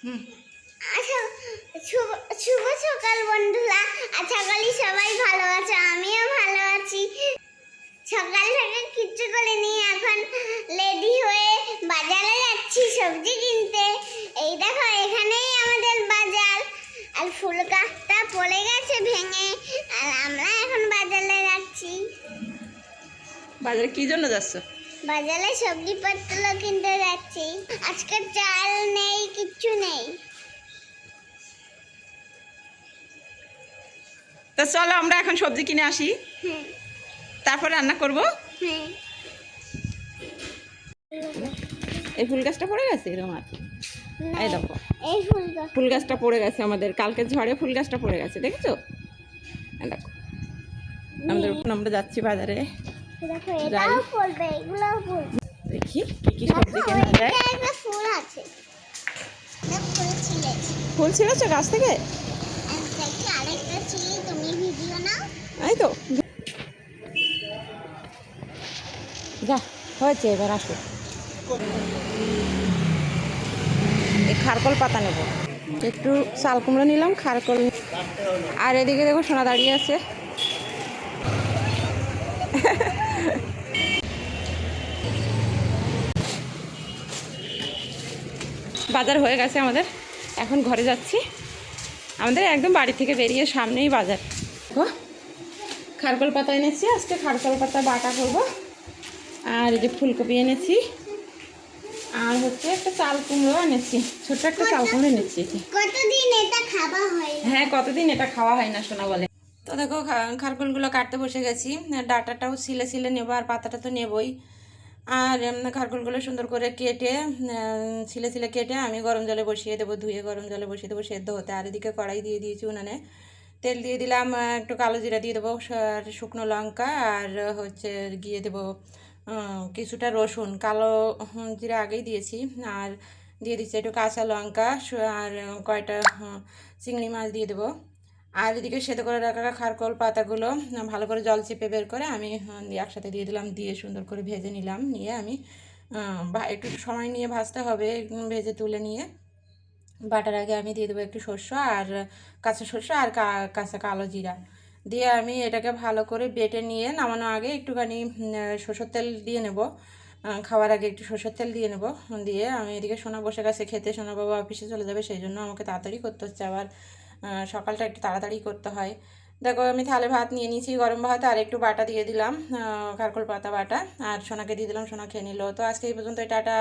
আচ্ছা, শুভ শুভ সকাল বন্ধুরা। আশা করি সবাই ভালো আছে, আমিও ভালো আছি। সকাল থেকে কিচ্ছু করিনি, এখন রেডি হয়ে বাজারে যাচ্ছি সবজি কিনতে। এই দেখো, এখানেই আমাদের বাজার। আর ফুল গাছটা পড়ে গেছে ভেঙে, আর আমরা এখন বাজারে যাচ্ছি। বাজারে কি জন্য যাচ্ছ? বাজারে সবজিপত্র কিনতে যাচ্ছি। আজকে চাল নেই, কিচ্ছু নেই। তো চলো আমরা এখন সবজি কিনে আসি, হ্যাঁ তারপর রান্না করব। হ্যাঁ। এই ফুল গাছটা পড়ে গেছে তোমার? এই দেখো, এই ফুল গাছটা পড়ে গেছে আমাদের, কালকে ঝড়ে ফুল গাছটা পড়ে গেছে, দেখেছো? এই দেখো, আমরা যাচ্ছি বাজারে। দেখো, এটাও পড়বে, এগুলোও পড়বে। দেখি কি কি সবজি কেনা যায়। একটা ফুল আছে, ফুল ছিলেছে। ফুল ছিঁড়েছো গাছ থেকে? দেখি আরেকটা ছিলি, তুমি ভিডিও নাও। এই তো যা হয়েছে, এবার আসো। এই খারকল পাতা নেব, একটু চাল কুমড়ো নিলাম, খারকল। আর এদিকে দেখো সোনা দাঁড়িয়ে আছে। বাজার হয়ে গেছে আমাদের, এখন ঘরে যাচ্ছি। আমাদের একদম বাড়ি থেকে বেরিয়ে সামনেই বাজার। খারকল পাতা এনেছি, আজকে খারকল পাতা বাটা করব। আর এই যে ফুলকপি এনেছি, আর হচ্ছে একটা চাল কুমড়ো এনেছি, ছোট্ট একটা চাল কুমড়ো এনেছি। কতদিন এটা খাওয়া হয়? হ্যাঁ, কতদিন এটা খাওয়া হয় না সোনা বলে। তো দেখো, খারকলগুলো কাটতে বসে গেছি। ডাঁটাটাও ছিলে ছিলে নেবো, আর পাতাটা তো নেবই। আর খারকলগুলো সুন্দর করে কেটে ছিলে ছিলে কেটে আমি গরম জলে বসিয়ে দেবো, ধুয়ে গরম জলে বসিয়ে দেবো সেদ্ধ হতে। আর এদিকে কড়াই দিয়ে দিয়েছি উনানে, তেল দিয়ে দিলাম, একটু কালো জিরা দিয়ে দেবো, আর শুকনো লঙ্কা, আর হচ্ছে গিয়ে দেবো কিছুটা রসুন, কালো জিরা আগেই দিয়েছি। আর দিয়ে দিচ্ছি একটু কাঁচা লঙ্কা, আর কয়টা চিংড়ি মাছ দিয়ে দেবো। আর এদিকে সেদ্ধ করে রাখা খারকল পাতাগুলো ভালো করে জল চেপে বের করে আমি একসাথে দিয়ে দিলাম, দিয়ে সুন্দর করে ভেজে নিলাম। নিয়ে আমি একটু সময় নিয়ে ভাজতে হবে, ভেজে তুলে নিয়ে বাটার আগে আমি দিয়ে দেবো একটু সরষে, আর কাঁচা সরষে, আর কাঁচা কালো জিরা দিয়ে আমি এটাকে ভালো করে বেটে নিয়ে নামানো আগে একটুখানি সরষের তেল দিয়ে নেব। খাওয়ার আগে একটু সরষের তেল দিয়ে নেব। দিয়ে আমি এদিকে সোনা বসে গেছে খেতে, সোনা বাবা অফিসে চলে যাবে, সেই জন্য আমাকে তাড়াতাড়ি করতে হচ্ছে। আবার সকালটা একটু তাড়াতাড়ি করতে হয়। দেখো, আমি থালে ভাত নিয়ে নিয়েছি, গরম ভাত, আর একটু বাটা দিয়ে দিলাম, খারকল পাতা বাটা, আর সোনাকে দিয়ে দিলাম, সোনা খেয়ে নিল। তো আজকে এই পর্যন্ত, টাটা।